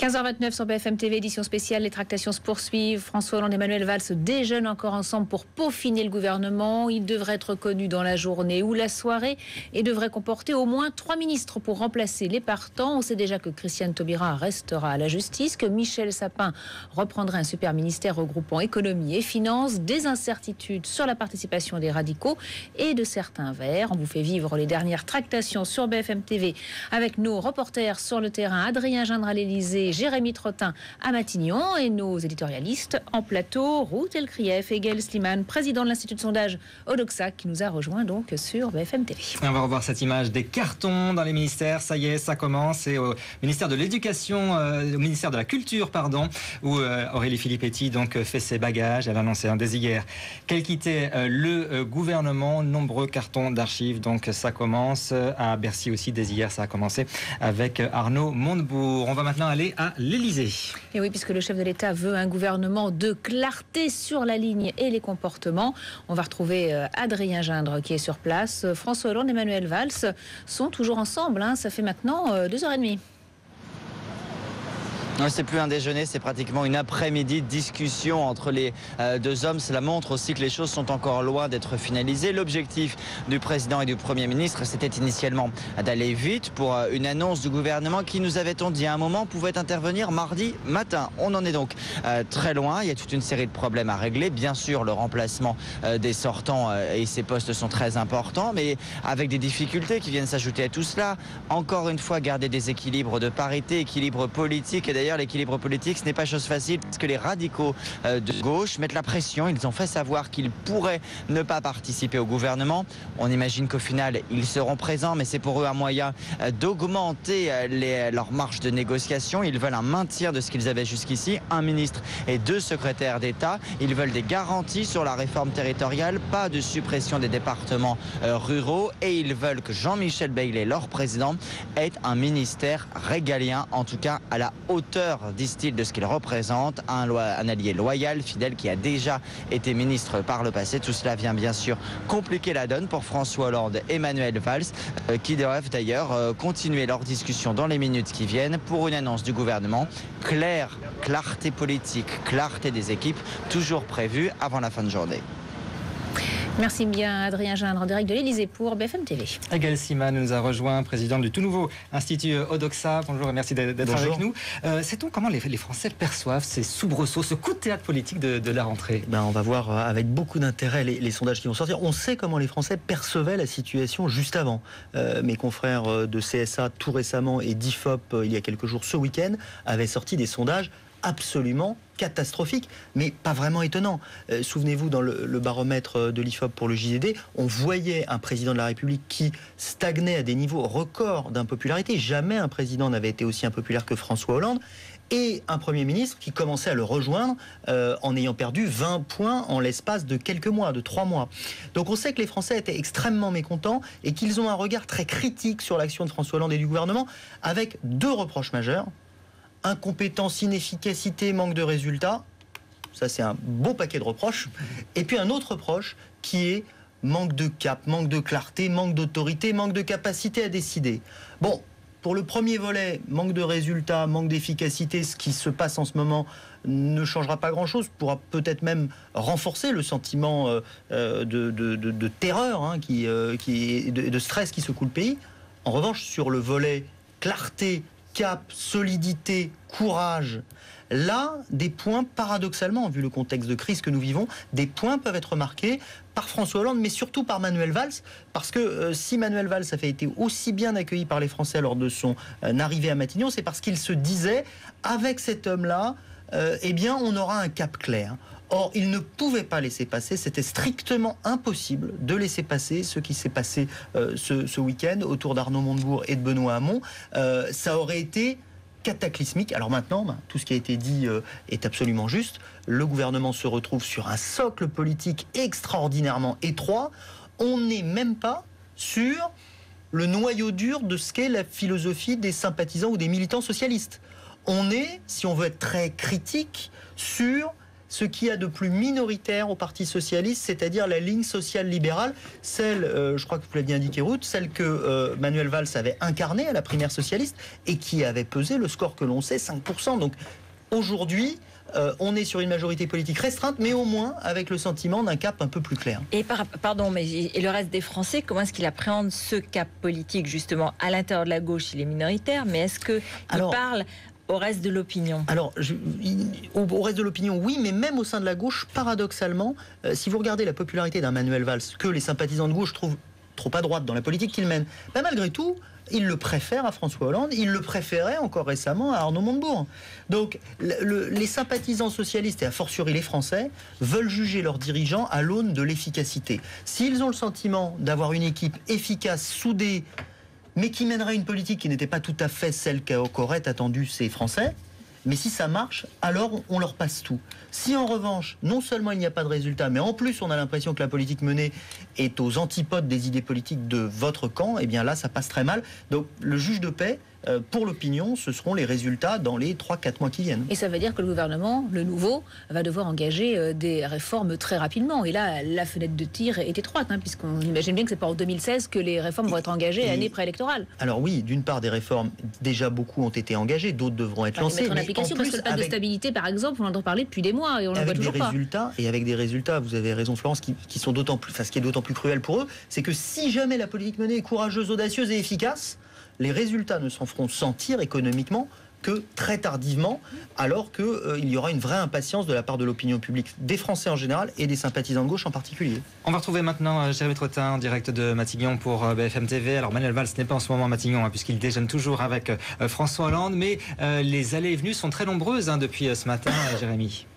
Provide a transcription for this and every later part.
15h29 sur BFM TV, édition spéciale. Les tractations se poursuivent. François Hollande et Manuel Valls déjeunent encore ensemble pour peaufiner le gouvernement. Il devrait être connu dans la journée ou la soirée et devrait comporter au moins 3 ministres pour remplacer les partants. On sait déjà que Christiane Taubira restera à la justice, que Michel Sapin reprendra un super ministère regroupant économie et finances, des incertitudes sur la participation des radicaux et de certains verts. On vous fait vivre les dernières tractations sur BFM TV avec nos reporters sur le terrain, Adrien Gindre à l'Élysée, Jérémy Trottin à Matignon et nos éditorialistes en plateau, Ruth Elkrief et Gaël Sliman, président de l'Institut de sondage Odoxa, qui nous a rejoint donc sur BFM TV. On va revoir cette image des cartons dans les ministères. Ça y est, ça commence. Et au ministère de l'Éducation, au ministère de la Culture, pardon, où Aurélie Filippetti donc fait ses bagages. Elle a annoncé dès hier qu'elle quittait le gouvernement. Nombreux cartons d'archives, donc ça commence. À Bercy aussi, dès hier, ça a commencé avec Arnaud Montebourg. On va maintenant aller à l'Élysée. Et oui, puisque le chef de l'État veut un gouvernement de clarté sur la ligne et les comportements. On va retrouver Adrien Gindre qui est sur place. François Hollande et Manuel Valls sont toujours ensemble. Ça fait maintenant 2h30. Non, c'est plus un déjeuner, c'est pratiquement une après-midi de discussion entre les deux hommes. Cela montre aussi que les choses sont encore loin d'être finalisées. L'objectif du président et du Premier ministre, c'était initialement d'aller vite pour une annonce du gouvernement qui, nous avait-on dit à un moment, pouvait intervenir mardi matin. On en est donc très loin. Il y a toute une série de problèmes à régler. Bien sûr, le remplacement des sortants et ces postes sont très importants, mais avec des difficultés qui viennent s'ajouter à tout cela. Encore une fois, garder des équilibres de parité, équilibre politique. Et d'ailleurs, l'équilibre politique, ce n'est pas chose facile parce que les radicaux de gauche mettent la pression. Ils ont fait savoir qu'ils pourraient ne pas participer au gouvernement. On imagine qu'au final, ils seront présents, mais c'est pour eux un moyen d'augmenter leur marge de négociation. Ils veulent un maintien de ce qu'ils avaient jusqu'ici, un ministre et 2 secrétaires d'État. Ils veulent des garanties sur la réforme territoriale, pas de suppression des départements ruraux, et ils veulent que Jean-Michel Bailey, leur président, ait un ministère régalien, en tout cas à la hauteur, disent-ils, de ce qu'il représente, un allié loyal, fidèle, qui a déjà été ministre par le passé. Tout cela vient bien sûr compliquer la donne pour François Hollande et Manuel Valls, qui doivent d'ailleurs continuer leur discussion dans les minutes qui viennent pour une annonce du gouvernement. Clarté politique, clarté des équipes, toujours prévue avant la fin de journée. Merci bien Adrien Gindre en direct de l'Élysée pour BFM TV. Gaël Sliman nous a rejoint, président du tout nouveau Institut Odoxa. Bonjour et merci d'être avec nous. Sait-on comment les Français perçoivent ces soubresauts, ce coup de théâtre politique de la rentrée? On va voir avec beaucoup d'intérêt les sondages qui vont sortir. On sait comment les Français percevaient la situation juste avant. Mes confrères de CSA tout récemment et d'IFOP il y a quelques jours ce week-end avaient sorti des sondages absolument catastrophique, mais pas vraiment étonnant. Souvenez-vous, dans le baromètre de l'IFOP pour le JDD, on voyait un président de la République qui stagnait à des niveaux records d'impopularité. Jamais un président n'avait été aussi impopulaire que François Hollande. Et un Premier ministre qui commençait à le rejoindre en ayant perdu 20 points en l'espace de quelques mois, de 3 mois. Donc on sait que les Français étaient extrêmement mécontents et qu'ils ont un regard très critique sur l'action de François Hollande et du gouvernement, avec 2 reproches majeurs. Incompétence, inefficacité, manque de résultats. Ça, c'est un beau paquet de reproches. Et puis un autre reproche qui est manque de cap, manque de clarté, manque d'autorité, manque de capacité à décider. Bon, pour le premier volet, manque de résultats, manque d'efficacité, ce qui se passe en ce moment ne changera pas grand-chose, pourra peut-être même renforcer le sentiment de terreur, de stress qui secoue le pays. En revanche, sur le volet clarté, cap, solidité, courage, là, des points, paradoxalement, vu le contexte de crise que nous vivons, des points peuvent être marqués par François Hollande, mais surtout par Manuel Valls, parce que si Manuel Valls a été aussi bien accueilli par les Français lors de son arrivée à Matignon, c'est parce qu'il se disait, avec cet homme-là, on aura un cap clair. Or, il ne pouvait pas laisser passer, c'était strictement impossible de laisser passer ce qui s'est passé ce week-end autour d'Arnaud Montebourg et de Benoît Hamon. Ça aurait été cataclysmique. Alors maintenant, tout ce qui a été dit est absolument juste. Le gouvernement se retrouve sur un socle politique extraordinairement étroit. On n'est même pas sur le noyau dur de ce qu'est la philosophie des sympathisants ou des militants socialistes. On est, si on veut être très critique, sur ce qu'il y a de plus minoritaire au Parti socialiste, c'est-à-dire la ligne sociale-libérale, celle, je crois que vous l'avez bien indiqué Ruth, celle que Manuel Valls avait incarnée à la primaire socialiste et qui avait pesé le score que l'on sait, 5%. Donc aujourd'hui, on est sur une majorité politique restreinte, mais au moins avec le sentiment d'un cap un peu plus clair. Et et le reste des Français, comment est-ce qu'il appréhende ce cap politique justement à l'intérieur de la gauche? Il est minoritaire, mais est-ce qu'il parle au reste de l'opinion? Alors, au reste de l'opinion, oui, mais même au sein de la gauche, paradoxalement, si vous regardez la popularité d'un Manuel Valls, que les sympathisants de gauche trouvent trop à droite dans la politique qu'il mène, malgré tout, il le préfère à François Hollande, il le préférait encore récemment à Arnaud Montebourg. Donc les sympathisants socialistes, et a fortiori les Français, veulent juger leurs dirigeants à l'aune de l'efficacité. S'ils ont le sentiment d'avoir une équipe efficace, soudée, mais qui mènerait une politique qui n'était pas tout à fait celle qu'auraient attendu ces Français, mais si ça marche, alors on leur passe tout. Si en revanche, non seulement il n'y a pas de résultat, mais en plus on a l'impression que la politique menée est aux antipodes des idées politiques de votre camp, eh bien là ça passe très mal. Donc le juge de paix, pour l'opinion, ce seront les résultats dans les 3-4 mois qui viennent. Et ça veut dire que le gouvernement, le nouveau, va devoir engager des réformes très rapidement. Et là, la fenêtre de tir est étroite, puisqu'on imagine bien que c'est pas en 2016 que les réformes vont être engagées, année préélectorale. Alors oui, d'une part, des réformes, déjà beaucoup ont été engagées, d'autres devront être lancées. Mettre en application, parce que le pacte de stabilité, par exemple, on en entend parler depuis des mois et on ne le voit toujours pas. Et avec des résultats, vous avez raison Florence, qui sont d'autant plus, ce qui est d'autant plus cruel pour eux, c'est que si jamais la politique menée est courageuse, audacieuse et efficace, les résultats ne s'en feront sentir économiquement que très tardivement, alors qu'il y aura une vraie impatience de la part de l'opinion publique, des Français en général et des sympathisants de gauche en particulier. On va retrouver maintenant Jérémy Trottin en direct de Matignon pour BFM TV. Alors Manuel Valls n'est pas en ce moment à Matignon, puisqu'il déjeune toujours avec François Hollande, mais les allées et venues sont très nombreuses depuis ce matin, Jérémy.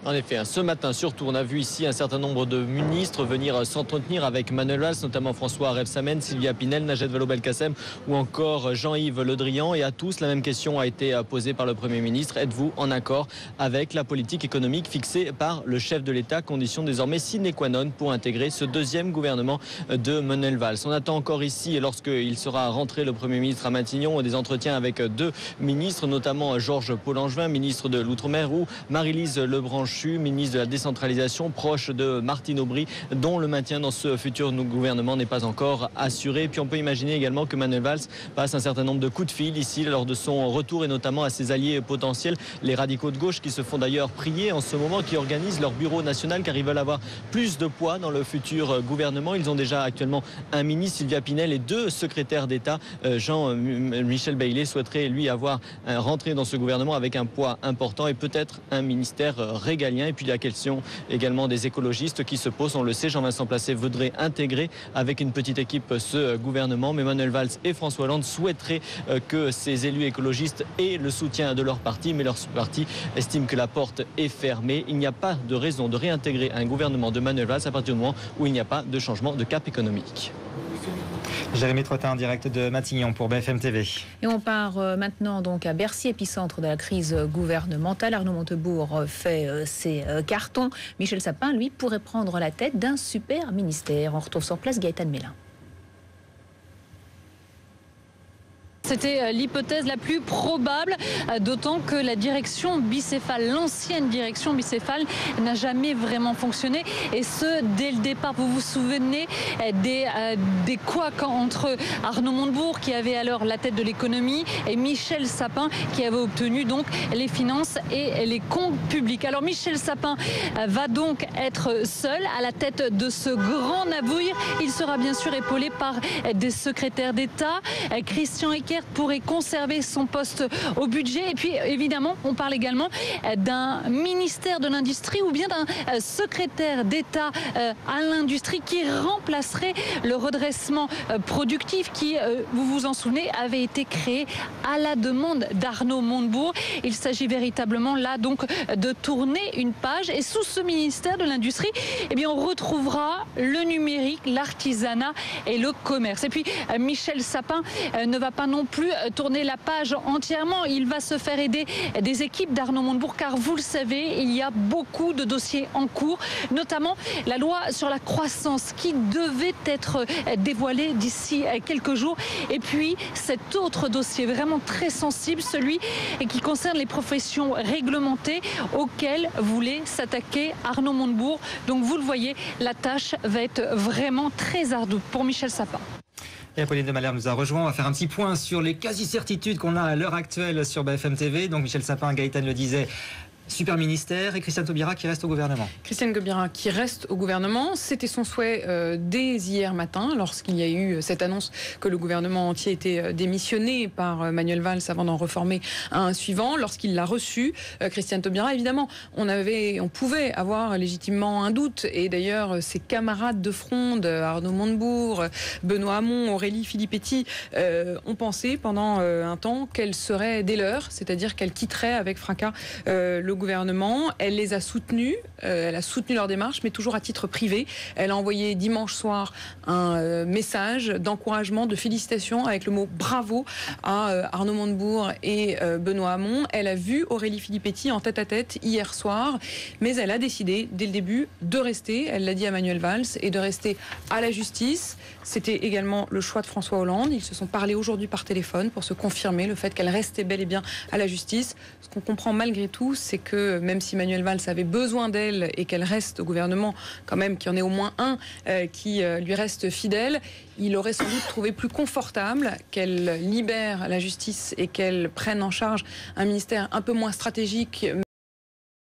En effet, ce matin surtout, on a vu ici un certain nombre de ministres venir s'entretenir avec Manuel Valls, notamment François Rebsamen, Sylvia Pinel, Najat Vallaud-Belkacem ou encore Jean-Yves Le Drian. Et à tous, la même question a été posée par le Premier ministre. Êtes-vous en accord avec la politique économique fixée par le chef de l'État, condition désormais sine qua non pour intégrer ce deuxième gouvernement de Manuel Valls? On attend encore ici, lorsqu'il sera rentré, le Premier ministre à Matignon, des entretiens avec deux ministres, notamment Georges Paul-Langevin, ministre de l'Outre-mer, ou Marie-Lise Lebranchu, ministre de la décentralisation, proche de Martine Aubry, dont le maintien dans ce futur gouvernement n'est pas encore assuré. Puis on peut imaginer également que Manuel Valls passe un certain nombre de coups de fil ici lors de son retour, et notamment à ses alliés potentiels, les radicaux de gauche, qui se font d'ailleurs prier en ce moment, qui organisent leur bureau national car ils veulent avoir plus de poids dans le futur gouvernement. Ils ont déjà actuellement un ministre, Sylvia Pinel, et deux secrétaires d'État. Jean-Michel Bailey souhaiterait lui avoir rentré dans ce gouvernement avec un poids important et peut-être un ministère régalien. Et puis la question également des écologistes qui se posent. On le sait, Jean-Vincent Placé voudrait intégrer avec une petite équipe ce gouvernement, mais Manuel Valls et François Hollande souhaiteraient que ces élus écologistes aient le soutien de leur parti, mais leur parti estime que la porte est fermée. Il n'y a pas de raison de réintégrer un gouvernement de Manuel Valls à partir du moment où il n'y a pas de changement de cap économique. Jérémy Trottin en direct de Matignon pour BFM TV. Et on part maintenant donc à Bercy, épicentre de la crise gouvernementale. Arnaud Montebourg fait ses cartons. Michel Sapin, lui, pourrait prendre la tête d'un super ministère. On retrouve sur place Gaëtan Mélin. C'était l'hypothèse la plus probable, d'autant que la direction bicéphale, l'ancienne direction bicéphale, n'a jamais vraiment fonctionné. Et ce, dès le départ. Vous vous souvenez des couacs entre Arnaud Montebourg, qui avait alors la tête de l'économie, et Michel Sapin, qui avait obtenu donc les finances et les comptes publics. Alors Michel Sapin va donc être seul à la tête de ce grand navire. Il sera bien sûr épaulé par des secrétaires d'État. Christian Eckert pourrait conserver son poste au budget. Et puis évidemment, on parle également d'un ministère de l'Industrie ou bien d'un secrétaire d'État à l'industrie qui remplacerait le redressement productif qui, vous vous en souvenez, avait été créé à la demande d'Arnaud Montebourg. Il s'agit véritablement là donc de tourner une page. Et sous ce ministère de l'Industrie, eh bien, on retrouvera le numérique, l'artisanat et le commerce. Et puis Michel Sapin ne va pas non plus tourner la page entièrement. Il va se faire aider des équipes d'Arnaud Montebourg, car vous le savez, il y a beaucoup de dossiers en cours, notamment la loi sur la croissance qui devait être dévoilée d'ici quelques jours. Et puis cet autre dossier vraiment très sensible, celui qui concerne les professions réglementées auxquelles voulait s'attaquer Arnaud Montebourg. Donc vous le voyez, la tâche va être vraiment très ardue pour Michel Sapin. Et Apolline de Malherbe nous a rejoint. On va faire un petit point sur les quasi-certitudes qu'on a à l'heure actuelle sur BFM TV. Donc Michel Sapin, Gaëtan le disait, super ministère, et Christiane Taubira qui reste au gouvernement. Christiane Taubira qui reste au gouvernement, c'était son souhait dès hier matin, lorsqu'il y a eu cette annonce que le gouvernement entier était démissionné par Manuel Valls avant d'en reformer un suivant. Lorsqu'il l'a reçu, Christiane Taubira, évidemment, on pouvait avoir légitimement un doute, et d'ailleurs ses camarades de fronde, Arnaud Montebourg, Benoît Hamon, Aurélie Filippetti, ont pensé pendant un temps qu'elle serait des leurs, c'est-à-dire qu'elle quitterait avec fracas le gouvernement. Elle les a soutenus, elle a soutenu leur démarche, mais toujours à titre privé. Elle a envoyé dimanche soir un message d'encouragement, de félicitations avec le mot bravo à Arnaud Montebourg et Benoît Hamon. Elle a vu Aurélie Filippetti en tête-à-tête hier soir, mais elle a décidé dès le début de rester, elle l'a dit à Manuel Valls, et de rester à la justice. C'était également le choix de François Hollande. Ils se sont parlé aujourd'hui par téléphone pour se confirmer le fait qu'elle restait bel et bien à la justice. Ce qu'on comprend malgré tout, c'est que même si Manuel Valls avait besoin d'elle et qu'elle reste au gouvernement, quand même qu'il y en ait au moins un qui lui reste fidèle, il aurait sans doute trouvé plus confortable qu'elle libère la justice et qu'elle prenne en charge un ministère un peu moins stratégique